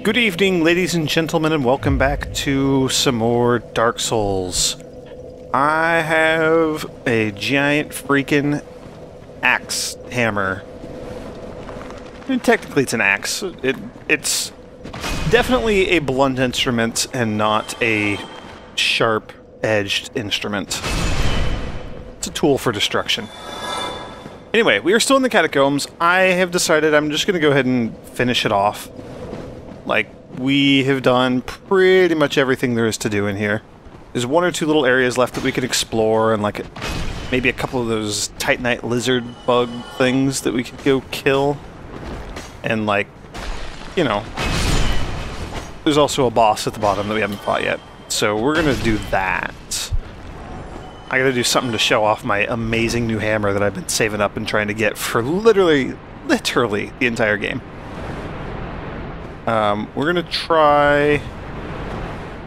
Good evening, ladies and gentlemen, and welcome back to some more Dark Souls. I have a giant freaking axe hammer. And technically it's an axe. It's definitely a blunt instrument and not a sharp-edged instrument. It's a tool for destruction. Anyway, we are still in the catacombs. I have decided I'm just going to go ahead and finish it off. Like, we have done pretty much everything there is to do in here. There's one or two little areas left that we could explore, and like maybe a couple of those Titanite lizard bug things that we could go kill. And like, you know, there's also a boss at the bottom that we haven't fought yet. So we're gonna do that. I gotta do something to show off my amazing new hammer that I've been saving up and trying to get for literally the entire game. We're gonna try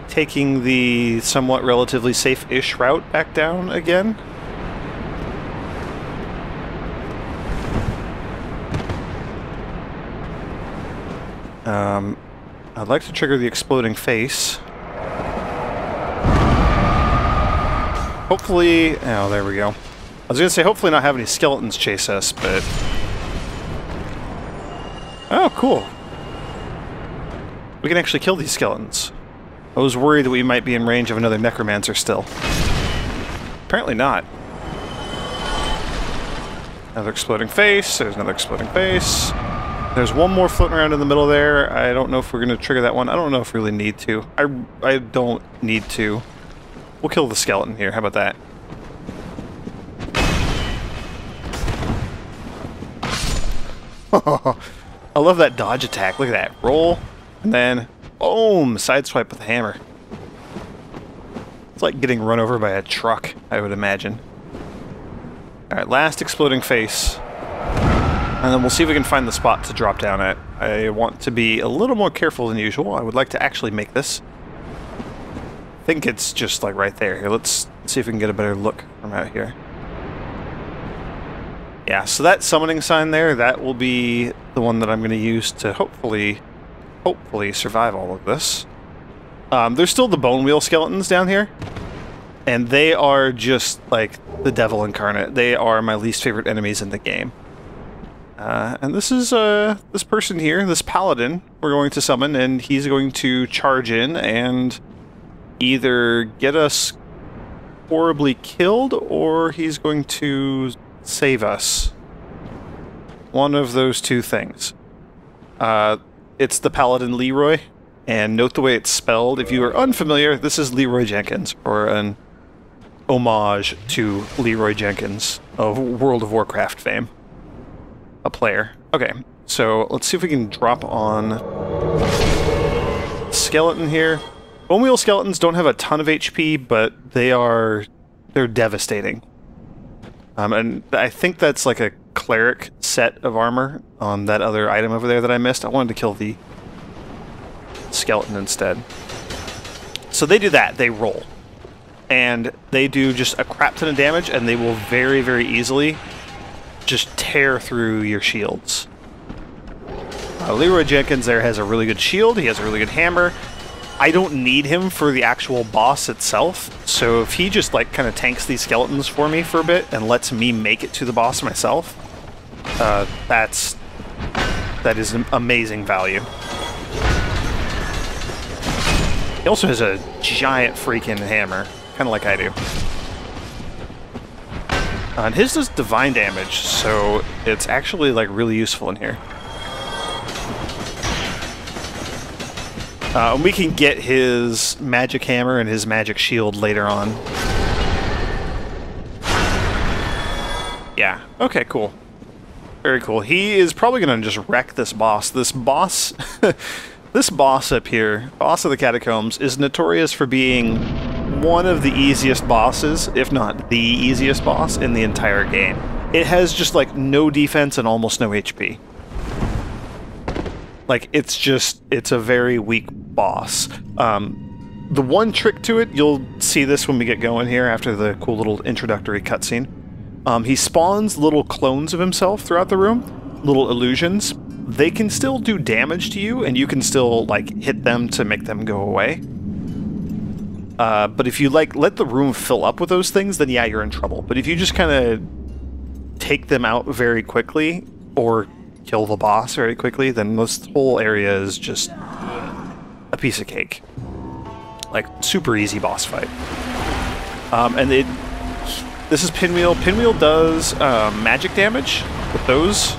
taking the somewhat relatively safe-ish route back down again. I'd like to trigger the exploding face. Hopefully... oh, there we go. I was gonna say hopefully not have any skeletons chase us, but... oh, cool. We can actually kill these skeletons. I was worried that we might be in range of another necromancer still. Apparently not. Another exploding face. There's another exploding face. There's one more floating around in the middle there. I don't know if we're going to trigger that one. I don't know if we really need to. I don't need to. We'll kill the skeleton here. How about that? I love that dodge attack. Look at that. Roll. And then, boom! Sideswipe with the hammer. It's like getting run over by a truck, I would imagine. Alright, last exploding face. And then we'll see if we can find the spot to drop down at. I want to be a little more careful than usual. I would like to actually make this. I think it's just like right there. Here, let's see if we can get a better look from out here. Yeah, so that summoning sign there, that will be the one that I'm going to use to hopefully survive all of this. There's still the bone wheel skeletons down here, and they are just like the devil incarnate. They are my least favorite enemies in the game. And this is this person here, this paladin, we're going to summon, and he's going to charge in and either get us horribly killed, or he's going to save us. One of those two things. It's the Paladin Leroy, and note the way it's spelled. If you are unfamiliar, this is Leroy Jenkins, or an homage to Leroy Jenkins of World of Warcraft fame. A player. Okay, so let's see if we can drop on skeleton here. Bone wheel skeletons don't have a ton of HP, but they're devastating. And I think that's like a cleric set of armor on that other item over there that I missed. I wanted to kill the skeleton instead. So they do that. They roll. And they do just a crap ton of damage, and they will very, very easily just tear through your shields. Leroy Jenkins there has a really good shield. He has a really good hammer. I don't need him for the actual boss itself, so if he just like kind of tanks these skeletons for me for a bit and lets me make it to the boss myself, that is an amazing value. He also has a giant freaking hammer, kind of like I do. And his does divine damage, so it's actually like really useful in here. We can get his magic hammer and his magic shield later on. Yeah, okay, cool. Very cool. He is probably going to just wreck this boss. This boss up here, boss of the catacombs, is notorious for being one of the easiest bosses, if not the easiest boss in the entire game. It has just like no defense and almost no HP. Like, it's a very weak boss. The one trick to it, you'll see this when we get going here after the cool little introductory cutscene. He spawns little clones of himself throughout the room, little illusions, they can still do damage to you, and you can still, like, hit them to make them go away. But if you, like, let the room fill up with those things, then yeah, you're in trouble. But if you just kind of take them out very quickly, or kill the boss very quickly, then this whole area is just a piece of cake. Like, super easy boss fight. This is Pinwheel. Pinwheel does magic damage with those.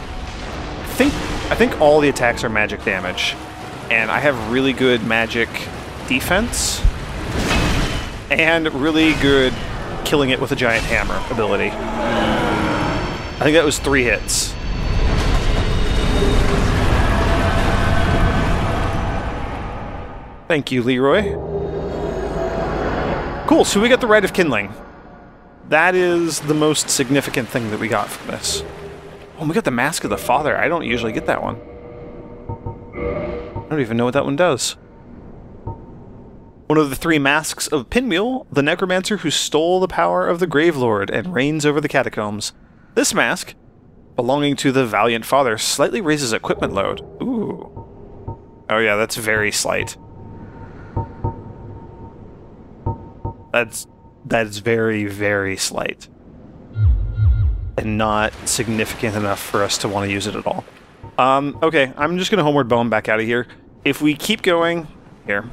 I think all the attacks are magic damage, and I have really good magic defense and really good killing it with a giant hammer ability. I think that was 3 hits. Thank you, Leroy. Cool, so we got the Rite of Kindling. That is the most significant thing that we got from this. Oh, we got the Mask of the Father. I don't usually get that one. I don't even know what that one does. One of the 3 masks of Pinwheel, the necromancer who stole the power of the Gravelord and reigns over the catacombs. This mask, belonging to the Valiant Father, slightly raises equipment load. Ooh. Oh yeah, that's very slight. That is very, very slight. And not significant enough for us to want to use it at all. Okay, I'm just going to Homeward Bone back out of here. If we keep going... Here.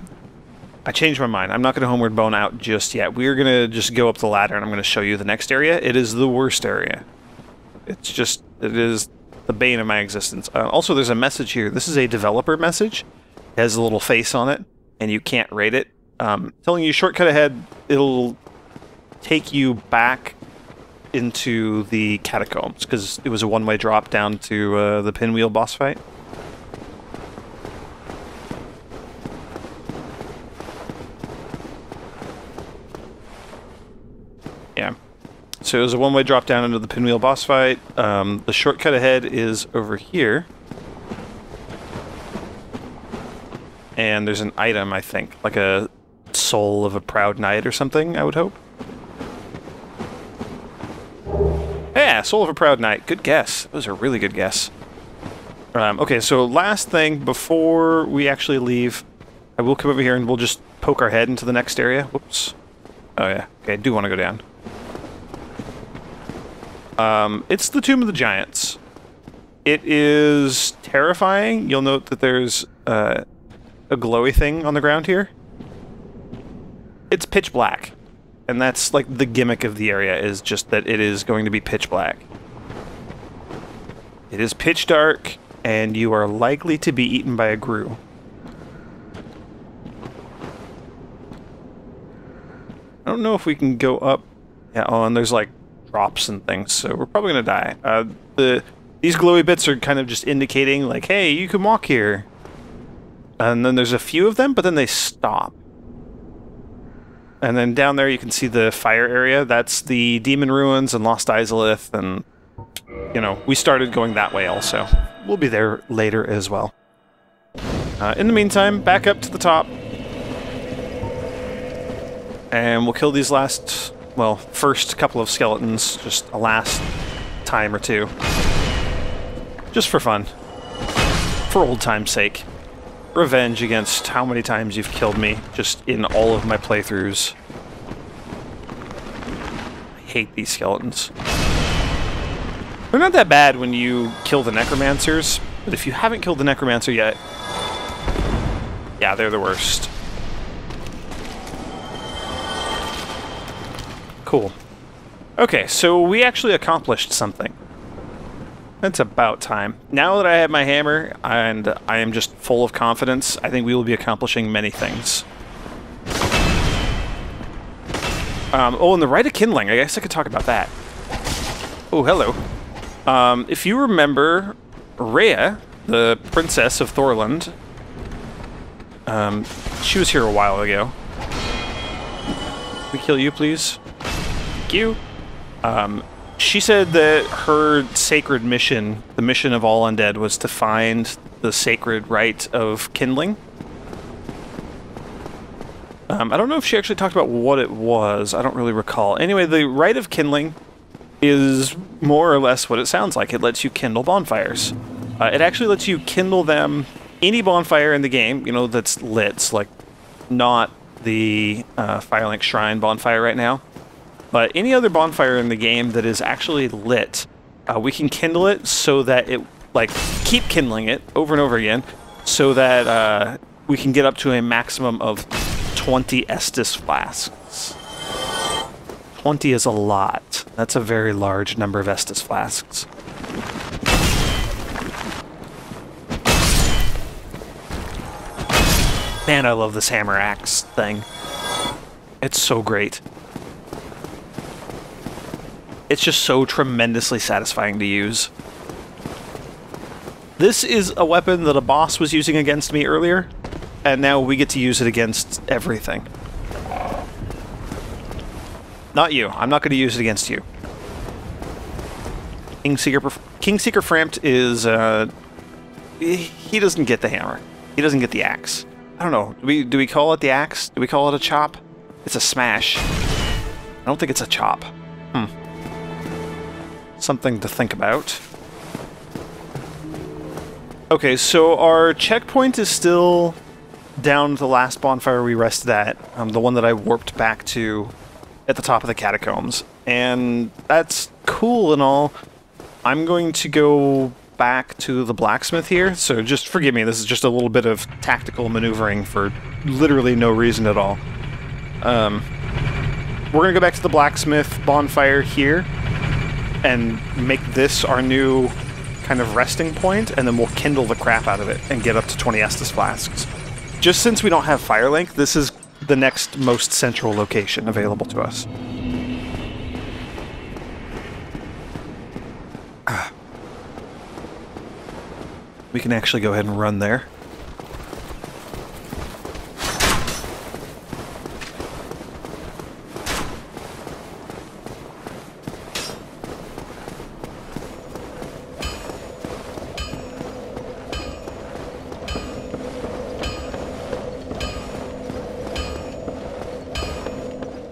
I changed my mind. I'm not going to Homeward Bone out just yet. We're going to just go up the ladder and I'm going to show you the next area. It is the worst area. It's just... It is the bane of my existence. Also, there's a message here. This is a developer message. It has a little face on it, and you can't rate it. Telling you shortcut ahead, it'll take you back into the catacombs, because it was a one-way drop down to the Pinwheel boss fight. Yeah. So it was a one-way drop down into the Pinwheel boss fight. The shortcut ahead is over here. And there's an item, I think, like a Soul of a Proud Knight or something, I would hope. Yeah, Soul of a Proud Knight. Good guess. That was a really good guess. Okay, so last thing before we actually leave, I will come over here and we'll just poke our head into the next area. Whoops. Oh yeah. Okay, I do want to go down. It's the Tomb of the Giants. It is terrifying. You'll note that there's a glowy thing on the ground here. It's pitch black. And that's like the gimmick of the area, is just that it is going to be pitch black. It is pitch dark, and you are likely to be eaten by a grue. I don't know if we can go up. Yeah, oh, and there's like drops and things, so we're probably gonna die. These glowy bits are kind of just indicating, like, hey, you can walk here. And then there's a few of them, but then they stop. And then down there you can see the fire area. That's the Demon Ruins and Lost Izalith, and, you know, we started going that way also. We'll be there later as well. In the meantime, back up to the top. And we'll kill these last, well, first couple of skeletons, just a last time or two. Just for fun. For old time's sake. Revenge against how many times you've killed me, just in all of my playthroughs. I hate these skeletons. They're not that bad when you kill the Necromancers, but if you haven't killed the Necromancer yet, yeah, they're the worst. Cool. Okay, so we actually accomplished something. It's about time. Now that I have my hammer, and I am just full of confidence, I think we will be accomplishing many things. Oh, and the Rite of Kindling. I guess I could talk about that. Oh, hello. If you remember, Rhea, the Princess of Thorland, she was here a while ago. Can we kill you, please? Thank you. She said that her sacred mission, the mission of all undead, was to find the sacred rite of kindling. I don't know if she actually talked about what it was. I don't really recall. Anyway, the rite of kindling is more or less what it sounds like. It lets you kindle bonfires. It actually lets you kindle them any bonfire in the game, you know, that's lit, so, like, not the Firelink Shrine bonfire right now, but any other bonfire in the game that is actually lit, we can kindle it so that it, like, keep kindling it over and over again, so that we can get up to a maximum of 20 Estus flasks. 20 is a lot. That's a very large number of Estus flasks. Man, I love this hammer axe thing. It's so great. It's just so tremendously satisfying to use. This is a weapon that a boss was using against me earlier, and now we get to use it against everything. Not you. I'm not going to use it against you. Kingseeker Frampt is, he doesn't get the hammer. He doesn't get the axe. I don't know. Do we call it the axe? Do we call it a chop? It's a smash. I don't think it's a chop. Something to think about. Okay, so our checkpoint is still down the last bonfire we rested at, the one that I warped back to at the top of the catacombs. And that's cool and all. I'm going to go back to the blacksmith here, so just forgive me, this is just a little bit of tactical maneuvering for literally no reason at all. We're going to go back to the blacksmith bonfire here and make this our new kind of resting point, and then we'll kindle the crap out of it and get up to 20 Estus flasks. Just since we don't have Firelink, this is the next most central location available to us. We can actually go ahead and run there.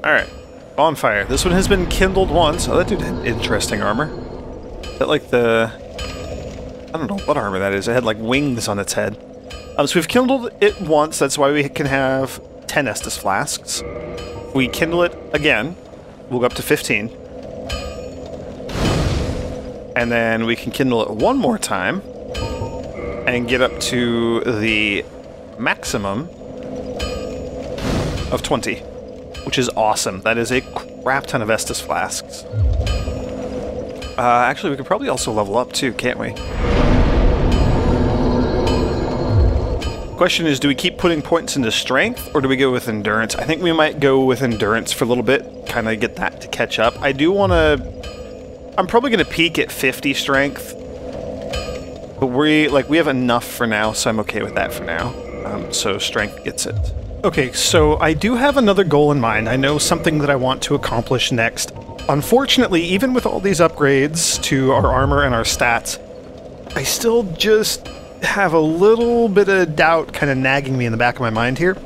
Alright, bonfire. This one has been kindled once. Oh, that dude had interesting armor. Is that like the... I don't know what armor that is. It had like wings on its head. So we've kindled it once. That's why we can have 10 Estus flasks. If we kindle it again, we'll go up to 15. And then we can kindle it one more time and get up to the maximum of 20, which is awesome. That is a crap ton of Estus flasks. Actually, we could probably also level up too, can't we? Question is, do we keep putting points into strength, or do we go with endurance? I think we might go with endurance for a little bit, kind of get that to catch up. I do want to... I'm probably going to peak at 50 strength, but we have enough for now, so I'm okay with that for now. So strength gets it. Okay, so I do have another goal in mind. I know something that I want to accomplish next. Unfortunately, even with all these upgrades to our armor and our stats, I still just have a little bit of doubt kind of nagging me in the back of my mind here.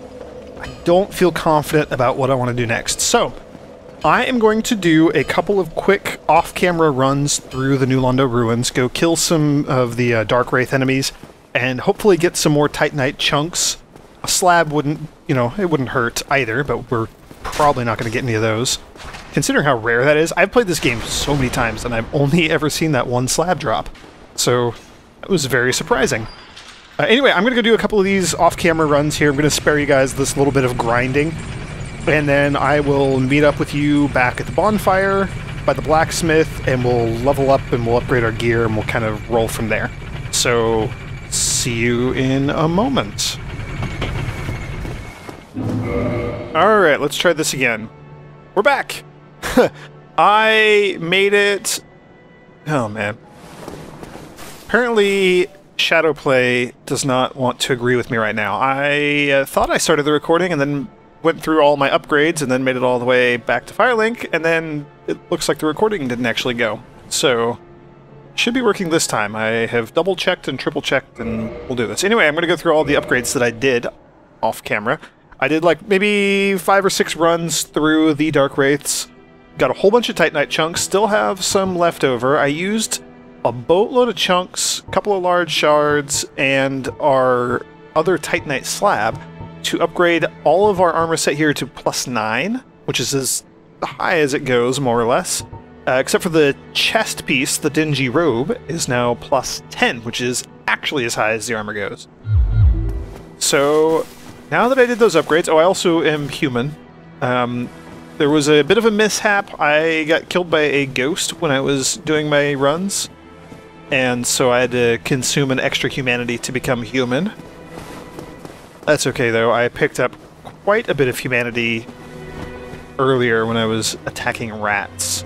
I don't feel confident about what I want to do next. So, I am going to do a couple of quick off-camera runs through the New Londo ruins, go kill some of the Dark Wraith enemies, and hopefully get some more Titanite chunks. A slab wouldn't, you know, it wouldn't hurt either, but we're probably not going to get any of those. Considering how rare that is, I've played this game so many times, and I've only ever seen that one slab drop. So, that was very surprising. Anyway, I'm going to go do a couple of these off-camera runs here. I'm going to spare you guys this little bit of grinding. And then I will meet up with you back at the bonfire, by the blacksmith, and we'll level up and we'll upgrade our gear, and we'll kind of roll from there. So, see you in a moment. Alright, let's try this again. We're back! I made it... Oh, man. Apparently, Shadowplay does not want to agree with me right now. I thought I started the recording and then went through all my upgrades and then made it all the way back to Firelink, and then it looks like the recording didn't actually go. So, should be working this time. I have double-checked and triple-checked, and we'll do this. Anyway, I'm going to go through all the upgrades that I did off-camera. I did like maybe 5 or 6 runs through the Dark Wraiths. Got a whole bunch of Titanite chunks, still have some left over. I used a boatload of chunks, a couple of large shards, and our other Titanite slab to upgrade all of our armor set here to +9, which is as high as it goes, more or less. Except for the chest piece, the Dingy Robe, is now +10, which is actually as high as the armor goes. So, now that I did those upgrades, I also am human. There was a bit of a mishap. I got killed by a ghost when I was doing my runs, and so I had to consume an extra humanity to become human. That's okay, though. I picked up quite a bit of humanity earlier when I was attacking rats.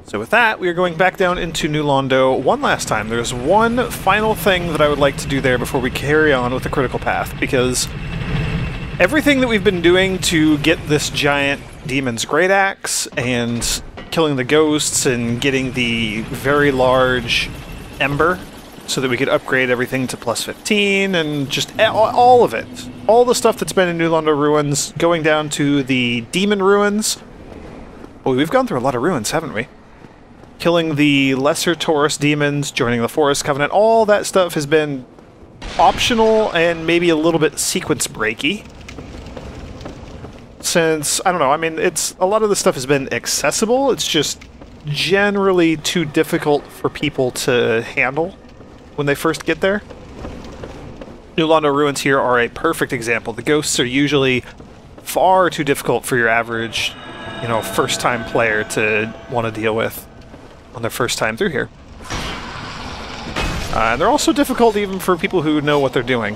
So with that, we are going back down into New Londo one last time. There's one final thing that I would like to do there before we carry on with the critical path, because everything that we've been doing to get this giant demon's great axe and killing the ghosts and getting the very large ember so that we could upgrade everything to +15 and just all of it. All the stuff that's been in New Londo Ruins, going down to the demon ruins. Well, we've gone through a lot of ruins, haven't we? Killing the lesser Taurus demons, joining the Forest Covenant, all that stuff has been optional and maybe a little bit sequence breaky. Since, I don't know, I mean, a lot of the stuff has been accessible, it's just generally too difficult for people to handle when they first get there. New Londo Ruins here are a perfect example. The ghosts are usually far too difficult for your average, you know, first-time player to want to deal with on their first time through here. And they're also difficult even for people who know what they're doing.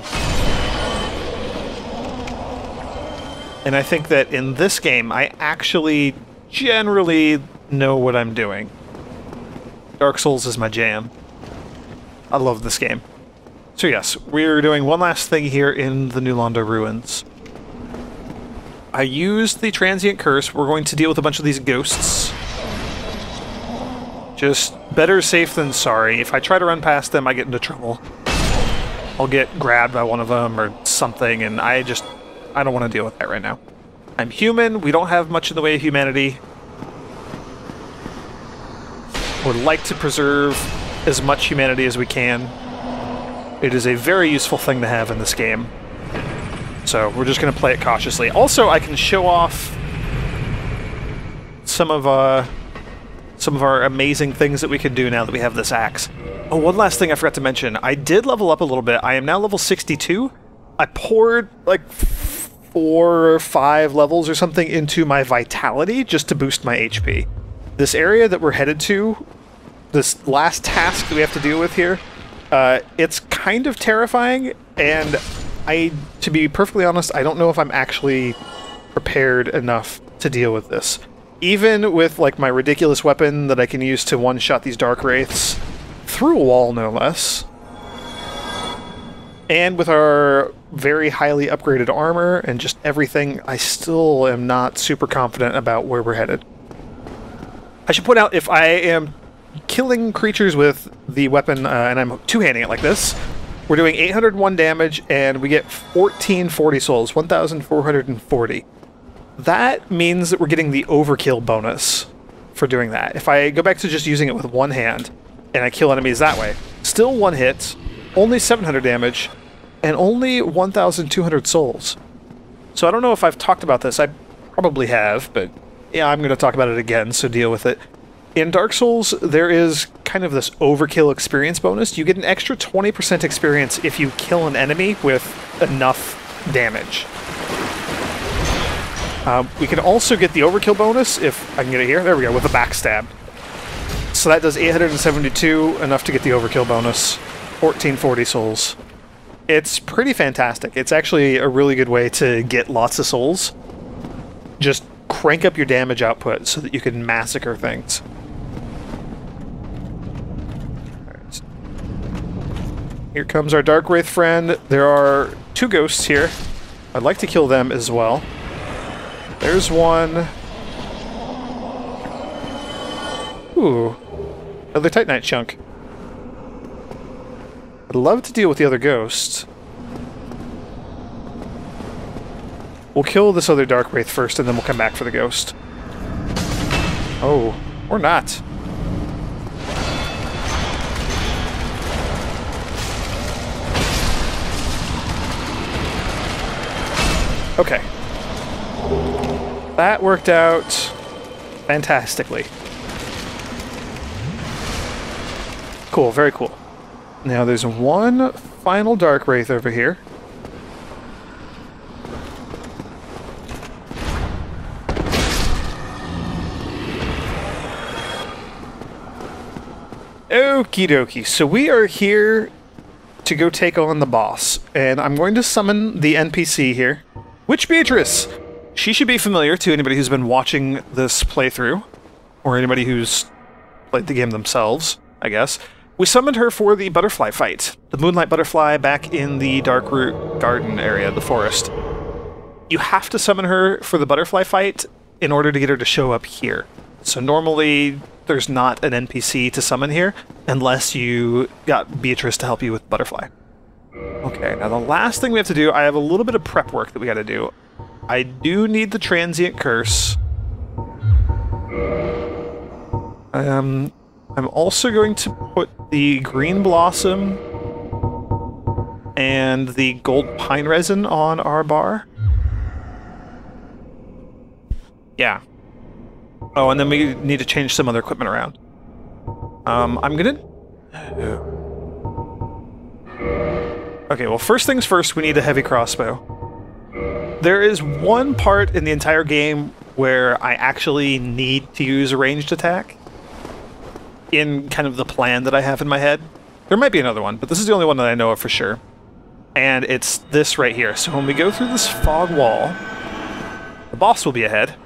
And I think that in this game, I actually generally know what I'm doing. Dark Souls is my jam. I love this game. So yes, we're doing one last thing here in the New Londo Ruins. I used the Transient Curse. We're going to deal with a bunch of these ghosts. Just better safe than sorry. If I try to run past them, I get into trouble. I'll get grabbed by one of them or something, and I don't want to deal with that right now. I'm human. We don't have much in the way of humanity. Would like to preserve as much humanity as we can. It is a very useful thing to have in this game. So we're just going to play it cautiously. Also, I can show off some of our amazing things that we can do now that we have this axe. Oh, one last thing I forgot to mention. I did level up a little bit. I am now level 62. I poured like 4 or 5 levels or something into my vitality just to boost my HP. This area that we're headed to, this last task that we have to deal with here, it's kind of terrifying, and to be perfectly honest, I don't know if I'm actually prepared enough to deal with this. Even with like my ridiculous weapon that I can use to one-shot these Dark Wraiths through a wall, no less. And with our very highly upgraded armor and just everything, I still am not super confident about where we're headed. I should point out, if I am killing creatures with the weapon and I'm two-handing it like this, we're doing 801 damage and we get 1440 souls, 1,440. That means that we're getting the overkill bonus for doing that. If I go back to just using it with one hand and I kill enemies that way, still one hit, only 700 damage, and only 1,200 souls. So I don't know if I've talked about this. I probably have, but yeah, I'm going to talk about it again, so deal with it. In Dark Souls, there is kind of this overkill experience bonus. You get an extra 20% experience if you kill an enemy with enough damage. We can also get the overkill bonus, if I can get it here. There we go, with a backstab. So that does 872, enough to get the overkill bonus. 1440 souls. It's pretty fantastic. It's actually a really good way to get lots of souls. Just crank up your damage output so that you can massacre things. Right. Here comes our Dark Wraith friend. There are 2 ghosts here. I'd like to kill them as well. There's one. Ooh. Another Titanite chunk. I'd love to deal with the other ghosts. We'll kill this other Dark Wraith first, and then we'll come back for the ghost. Oh, or not. Okay. That worked out fantastically. Cool, very cool. Now there's one final Dark Wraith over here. Okie dokie, so we are here to go take on the boss, and I'm going to summon the NPC here. Witch Beatrice! She should be familiar to anybody who's been watching this playthrough, or anybody who's played the game themselves, I guess. We summoned her for the butterfly fight, the Moonlight Butterfly back in the Darkroot Garden area, the forest. You have to summon her for the butterfly fight in order to get her to show up here. So normally there's not an NPC to summon here unless you got Beatrice to help you with butterfly. Okay, now the last thing we have to do, I have a little bit of prep work that we got to do. I do need the Transient Curse. I'm also going to put the Green Blossom and the Gold Pine Resin on our bar. Yeah. Oh, and then we need to change some other equipment around. I'm gonna... Okay, well, first things first, we need a heavy crossbow. There is one part in the entire game where I actually need to use a ranged attack in kind of the plan that I have in my head. There might be another one, but this is the only one that I know of for sure. And it's this right here. So when we go through this fog wall, the boss will be ahead.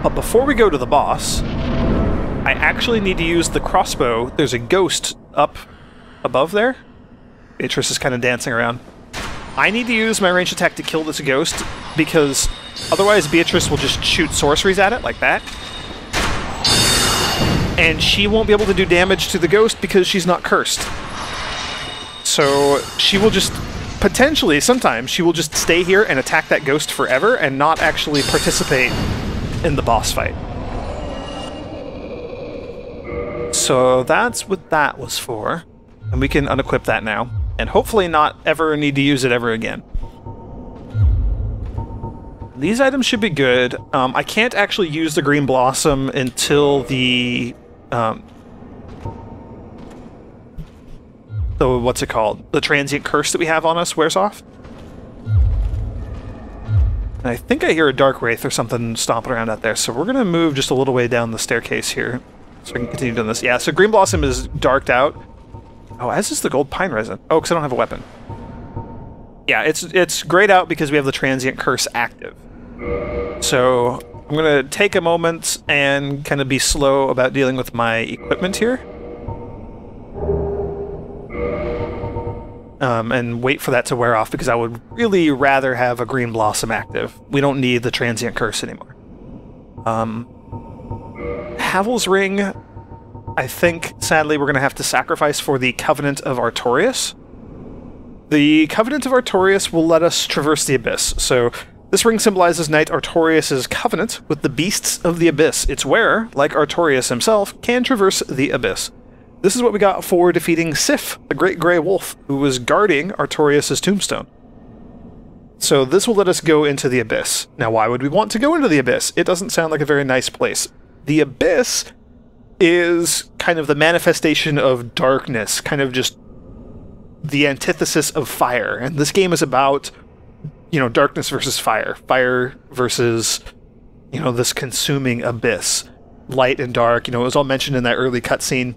But before we go to the boss, I actually need to use the crossbow. There's a ghost up above there. Beatrice is kind of dancing around. I need to use my ranged attack to kill this ghost, because otherwise Beatrice will just shoot sorceries at it, like that. And she won't be able to do damage to the ghost because she's not cursed. So she will just, potentially, sometimes, she will just stay here and attack that ghost forever and not actually participate in the boss fight. So that's what that was for. And we can unequip that now. And hopefully not ever need to use it ever again. These items should be good. I can't actually use the Green Blossom until the... what's it called? The Transient Curse that we have on us wears off. And I think I hear a Dark Wraith or something stomping around out there, so we're going to move just a little way down the staircase here, so I can continue doing this. Yeah, so Green Blossom is darked out. Oh, as is the Gold Pine Resin. Oh, because I don't have a weapon. Yeah, it's grayed out because we have the Transient Curse active. So I'm going to take a moment and kind of be slow about dealing with my equipment here. And wait for that to wear off, because I would really rather have a Green Blossom active. We don't need the Transient Curse anymore. Havel's Ring, I think, sadly, we're going to have to sacrifice for the Covenant of Artorias. The Covenant of Artorias will let us traverse the Abyss. So this ring symbolizes Knight Artorias' covenant with the beasts of the Abyss. Its wearer, like Artorias himself, can traverse the Abyss. This is what we got for defeating Sif, the Great Grey Wolf, who was guarding Artorias' tombstone. So this will let us go into the Abyss. Now, why would we want to go into the Abyss? It doesn't sound like a very nice place. The Abyss is kind of the manifestation of darkness, kind of just the antithesis of fire. And this game is about, you know, darkness versus fire. Fire versus, you know, this consuming abyss. Light and dark, you know, it was all mentioned in that early cutscene.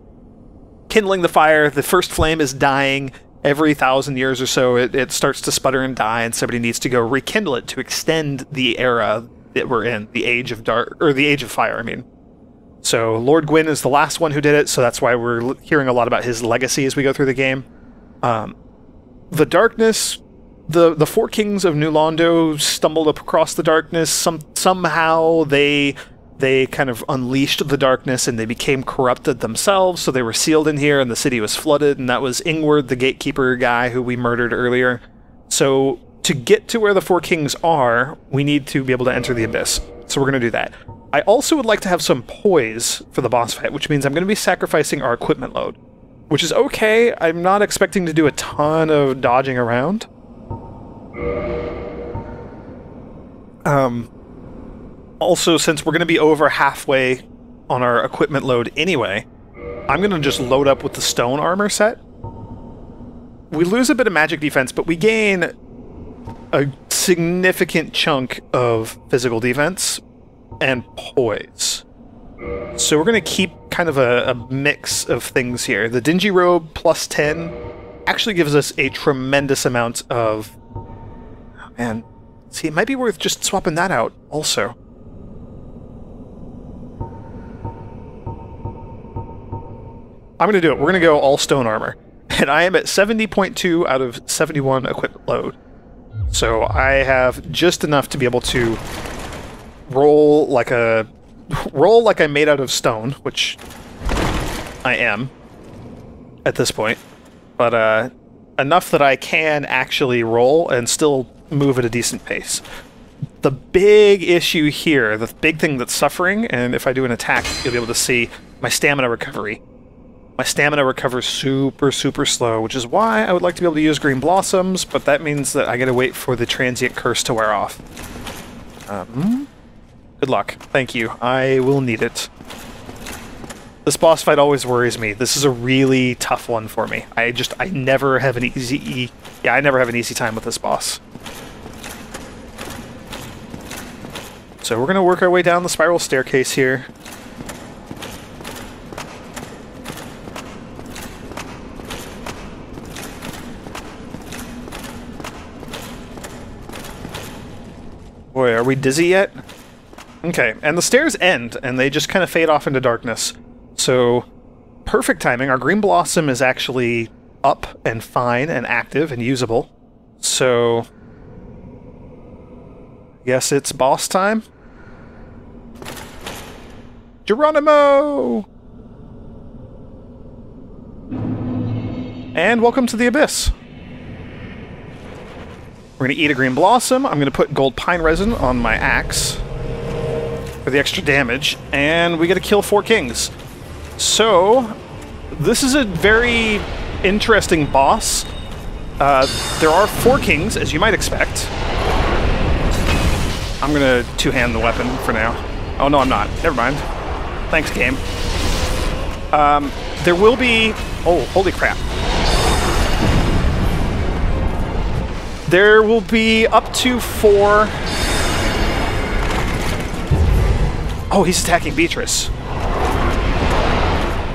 Kindling the fire, the first flame is dying. Every 1,000 years or so, it starts to sputter and die, and somebody needs to go rekindle it to extend the era that we're in, the Age of Dark, or the Age of Fire, I mean. So Lord Gwyn is the last one who did it, so that's why we're hearing a lot about his legacy as we go through the game. The darkness, the four kings of New Londo stumbled up across the darkness. Somehow they kind of unleashed the darkness and they became corrupted themselves, so they were sealed in here and the city was flooded, and that was Ingward, the gatekeeper guy who we murdered earlier. So to get to where the four kings are, we need to be able to enter the Abyss. So we're going to do that. I also would like to have some poise for the boss fight, which means I'm going to be sacrificing our equipment load, which is okay. I'm not expecting to do a ton of dodging around. Also, since we're going to be over halfway on our equipment load anyway, I'm going to just load up with the stone armor set. We lose a bit of magic defense, but we gain a significant chunk of physical defense and poise. So we're going to keep kind of a mix of things here. The Dingy Robe plus 10 actually gives us a tremendous amount of... Oh, man. See, it might be worth just swapping that out also. I'm going to do it. We're going to go all stone armor. And I am at 70.2 out of 71 equipment load. So I have just enough to be able to roll like I'm made out of stone, which I am at this point. But enough that I can actually roll and still move at a decent pace. The big issue here, the big thing that's suffering, and if I do an attack, you'll be able to see my stamina recovery. My stamina recovers super, super slow, which is why I would like to be able to use Green Blossoms, but that means that I gotta wait for the Transient Curse to wear off. Good luck. Thank you. I will need it. This boss fight always worries me. This is a really tough one for me. I never have an easy... Yeah, I never have an easy time with this boss. So we're gonna work our way down the spiral staircase here. Boy, are we dizzy yet? Okay, and the stairs end, and they just kind of fade off into darkness. So, perfect timing. Our Green Blossom is actually up and fine and active and usable. So, guess it's boss time? Geronimo! And welcome to the Abyss. We're going to eat a Green Blossom. I'm going to put Gold Pine Resin on my axe for the extra damage, and we get to kill 4 kings. So, this is a very interesting boss. There are 4 kings, as you might expect. I'm going to two-hand the weapon for now. Oh, no, I'm not. Never mind. Thanks, game. There will be... Oh, holy crap. There will be up to 4... Oh, he's attacking Beatrice.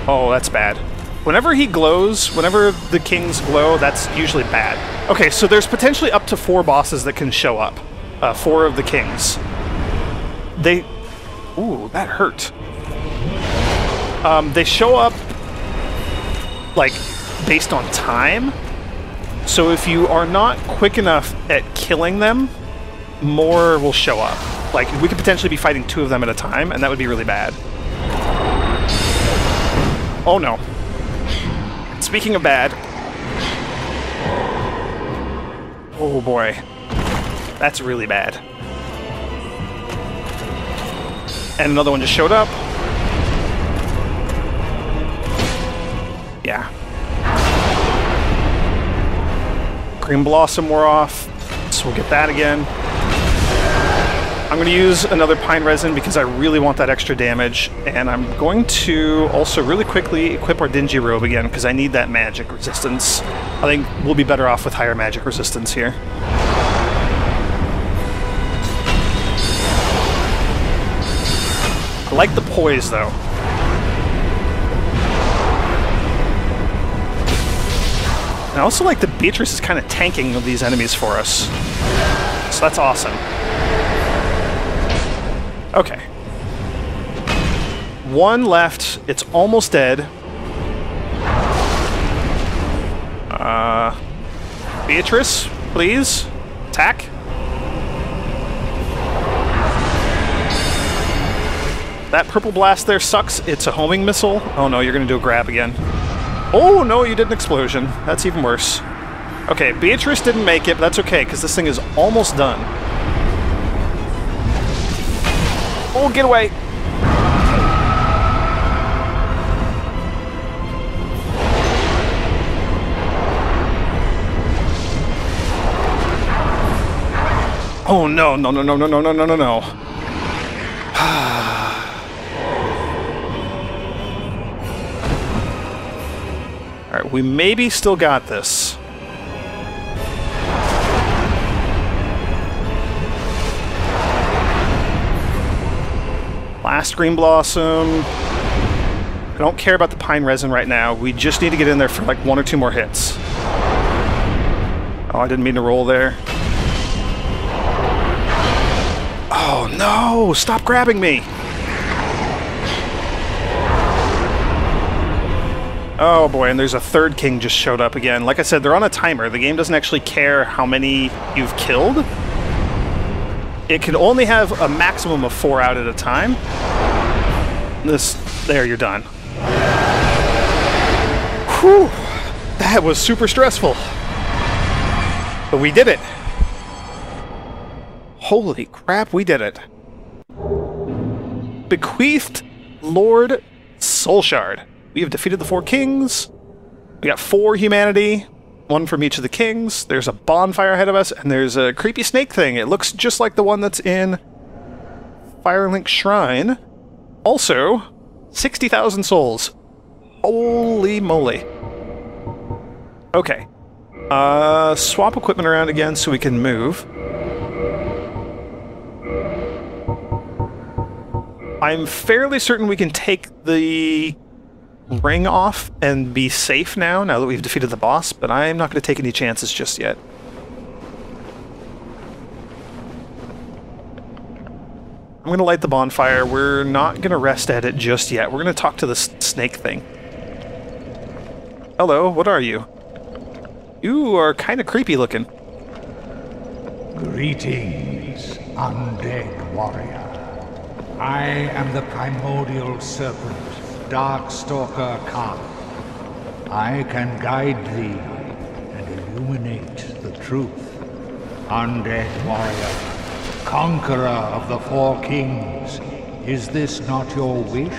Oh, that's bad. Whenever he glows, whenever the kings glow, that's usually bad. Okay, so there's potentially up to 4 bosses that can show up. 4 of the kings. They... Ooh, that hurt. They show up, like, based on time. So if you are not quick enough at killing them, more will show up. Like, we could potentially be fighting 2 of them at a time, and that would be really bad. Oh no. Speaking of bad... Oh boy. That's really bad. And another one just showed up. Yeah. Green Blossom wore off, so we'll get that again. I'm going to use another Pine Resin because I really want that extra damage, and I'm going to also really quickly equip our Dingy Robe again because I need that magic resistance. I think we'll be better off with higher magic resistance here. I like the poise, though. I also like that Beatrice is kind of tanking these enemies for us. So that's awesome. Okay. 1 left. It's almost dead. Beatrice, please. Attack. That purple blast there sucks. It's a homing missile. Oh no, you're going to do a grab again. Oh no, you did an explosion. That's even worse. Okay, Beatrice didn't make it, but that's okay, because this thing is almost done. Oh, get away! Oh no, no, no, no, no, no, no, no, no, no. Alright, we maybe still got this. Last green blossom. I don't care about the pine resin right now. We just need to get in there for like 1 or 2 more hits. Oh, I didn't mean to roll there. Oh no! Stop grabbing me! Oh boy, and there's a third king just showed up again. Like I said, they're on a timer. The game doesn't actually care how many you've killed. It can only have a maximum of 4 out at a time. There, you're done. Whew! That was super stressful. But we did it. Holy crap, we did it. Bequeathed Lord Soulshard. We have defeated the 4 kings. We got 4 humanity. 1 from each of the kings. There's a bonfire ahead of us, and there's a creepy snake thing. It looks just like the one that's in Firelink Shrine. Also, 60,000 souls. Holy moly. Okay. Swap equipment around again so we can move. I'm fairly certain we can take the ring off and be safe now that we've defeated the boss, but I'm not going to take any chances just yet. I'm going to light the bonfire. We're not going to rest at it just yet. We're going to talk to the snake thing. Hello, what are you? You are kind of creepy looking. Greetings, undead warrior. I am the primordial serpent, Darkstalker Khan. I can guide thee and illuminate the truth. Undead warrior, conqueror of the 4 kings, is this not your wish?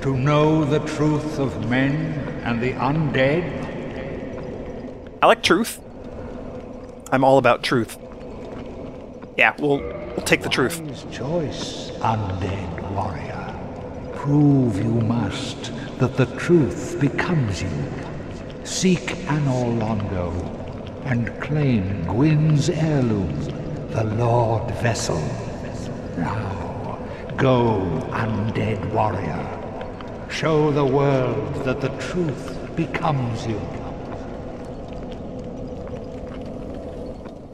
To know the truth of men and the undead? I like truth. I'm all about truth. Yeah, we'll take the truth. Wise choice, undead warrior. Prove you must that the truth becomes you. Seek Anor Londo and claim Gwyn's heirloom, the Lord Vessel. Now, go, undead warrior. Show the world that the truth becomes you.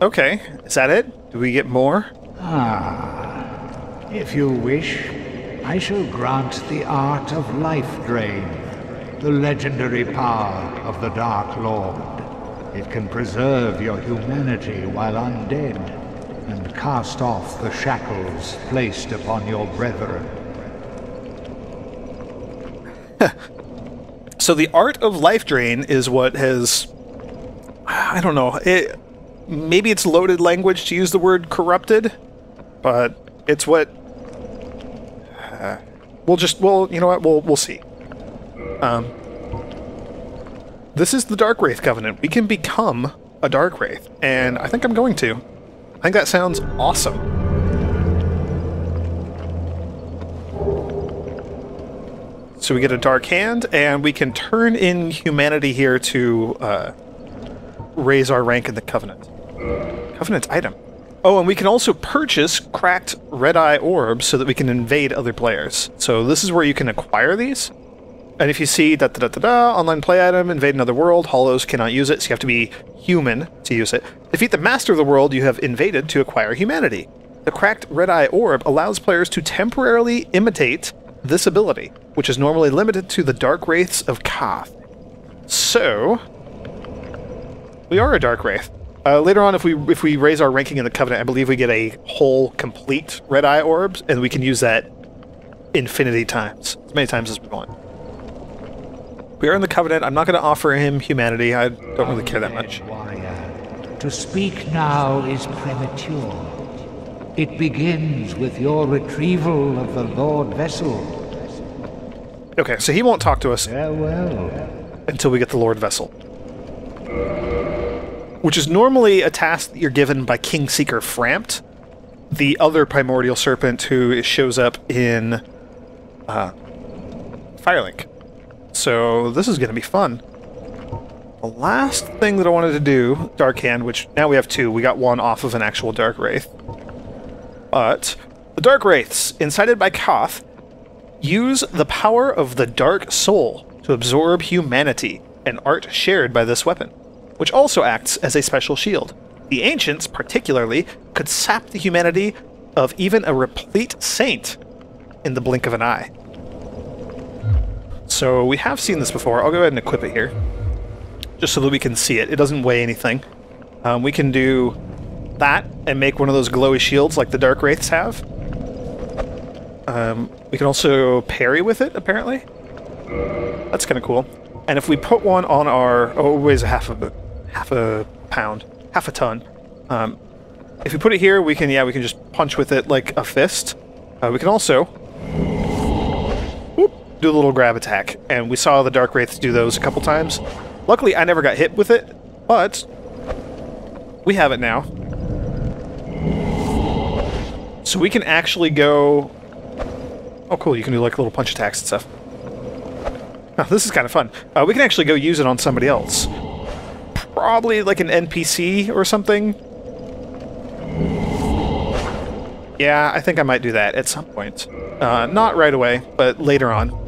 Okay, is that it? Do we get more? If you wish, I shall grant the art of life drain, the legendary power of the Dark Lord. It can preserve your humanity while undead, and cast off the shackles placed upon your brethren. So the art of life drain is what has... I don't know. Maybe it's loaded language to use the word corrupted, but it's what... you know what, we'll see. This is the Dark Wraith Covenant. We can become a Dark Wraith, and I think I'm going to. I think that sounds awesome. So we get a Dark Hand, and we can turn in humanity here to raise our rank in the Covenant. Covenant item. Oh, and we can also purchase cracked red-eye orbs so that we can invade other players. So this is where you can acquire these. And if you see online play item, invade another world, hollows cannot use it, so you have to be human to use it. Defeat the master of the world you have invaded to acquire humanity. The cracked red-eye orb allows players to temporarily imitate this ability, which is normally limited to the Dark Wraiths of Koth. So, we are a Dark Wraith. Later on, if we raise our ranking in the Covenant, I believe we get a whole complete red-eye orbs, and we can use that infinity times, as many times as we want. We are in the Covenant. I'm not going to offer him humanity. I don't really care that much. Warrior, to speak now is premature. It begins with your retrieval of the Lord Vessel. Okay, so he won't talk to us Farewell. until we get the Lord Vessel. Which is normally a task that you're given by King Seeker Frampt, the other Primordial Serpent who shows up in Firelink. So this is going to be fun. The last thing that I wanted to do, Dark Hand, which now we have 2. We got 1 off of an actual Dark Wraith. But the Dark Wraiths, incited by Koth, use the power of the Dark Soul to absorb humanity, an art shared by this weapon, which also acts as a special shield. The Ancients, particularly, could sap the humanity of even a replete saint in the blink of an eye. So we have seen this before. I'll go ahead and equip it here, just so that we can see it. It doesn't weigh anything. We can do that and make one of those glowy shields like the Dark Wraiths have. We can also parry with it, apparently. That's kind of cool. And if we put one on our... Oh, it weighs half a pound. Half a ton. If we put it here, we can just punch with it like a fist. We can also do a little grab attack, and we saw the Dark Wraiths do those a couple times. Luckily, I never got hit with it, but we have it now. So we can actually go... Oh, cool, you can do like little punch attacks and stuff. Oh, this is kind of fun. We can actually go use it on somebody else. Probably like an NPC or something. Yeah, I think I might do that at some point. Not right away, but later on.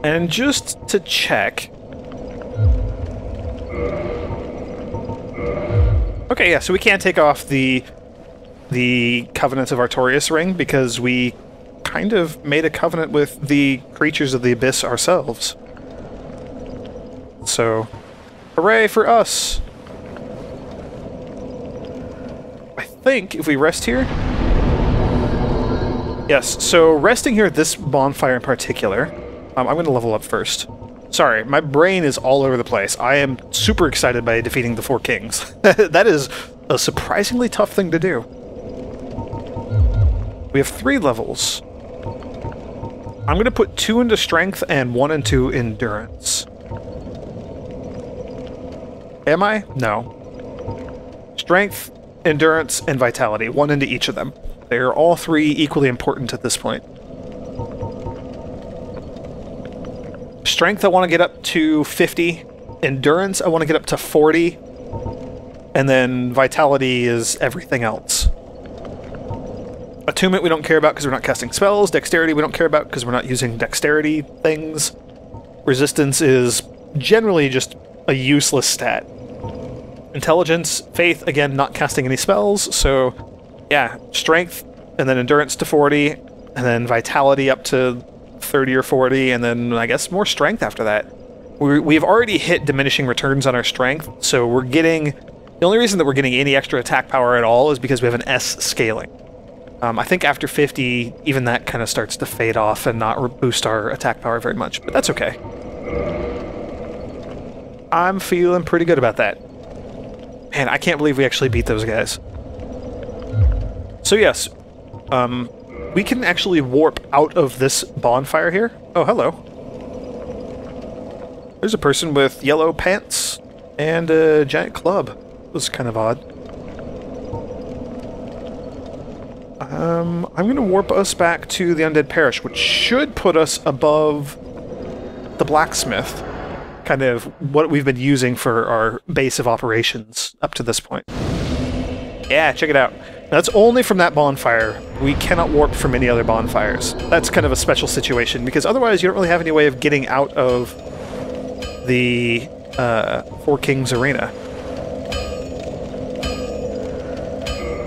And just to check... Okay, yeah, so we can't take off the Covenant of Artorias ring because we kind of made a covenant with the creatures of the Abyss ourselves. So, hooray for us! I think if we rest here... Yes, so resting here at this bonfire in particular... I'm going to level up first. Sorry, my brain is all over the place. I am super excited by defeating the 4 kings. That is a surprisingly tough thing to do. We have 3 levels. I'm going to put 2 into strength and 1 into endurance. Am I? No. Strength, endurance, and vitality. 1 into each of them. They're all 3 equally important at this point. Strength, I want to get up to 50. Endurance, I want to get up to 40. And then vitality is everything else. Attunement we don't care about because we're not casting spells. Dexterity we don't care about because we're not using dexterity things. Resistance is generally just a useless stat. Intelligence, faith, again, not casting any spells. So, yeah, strength, and then endurance to 40, and then vitality up to 30 or 40, and then I guess more strength after that. We've already hit diminishing returns on our strength, so we're getting... The only reason that we're getting any extra attack power at all is because we have an S scaling. I think after 50, even that kind of starts to fade off and not boost our attack power very much, but that's okay. I'm feeling pretty good about that. Man, I can't believe we actually beat those guys. So yes, we can actually warp out of this bonfire here. Oh, hello. There's a person with yellow pants and a giant club. It was kind of odd. I'm going to warp us back to the Undead Parish, which should put us above the blacksmith. Kind of what we've been using for our base of operations up to this point. Yeah, check it out. That's only from that bonfire. We cannot warp from any other bonfires. That's kind of a special situation, because otherwise you don't really have any way of getting out of the 4 Kings arena.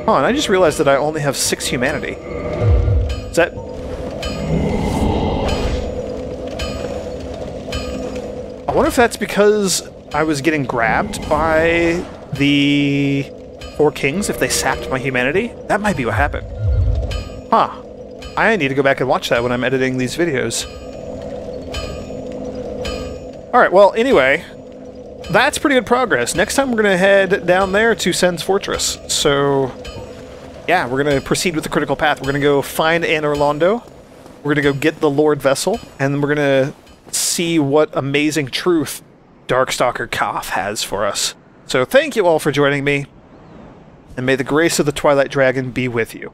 Oh, and I just realized that I only have 6 humanity. Is that... I wonder if that's because I was getting grabbed by the 4 Kings, if they sapped my humanity? That might be what happened. Huh. I need to go back and watch that when I'm editing these videos. Alright, well, anyway, that's pretty good progress. Next time we're going to head down there to Sen's Fortress. So, yeah, we're going to proceed with the critical path. We're going to go find Anor Londo. We're going to go get the Lord Vessel, and then we're going to see what amazing truth Darkstalker Koth has for us. So thank you all for joining me. and may the grace of the Twilight Dragon be with you.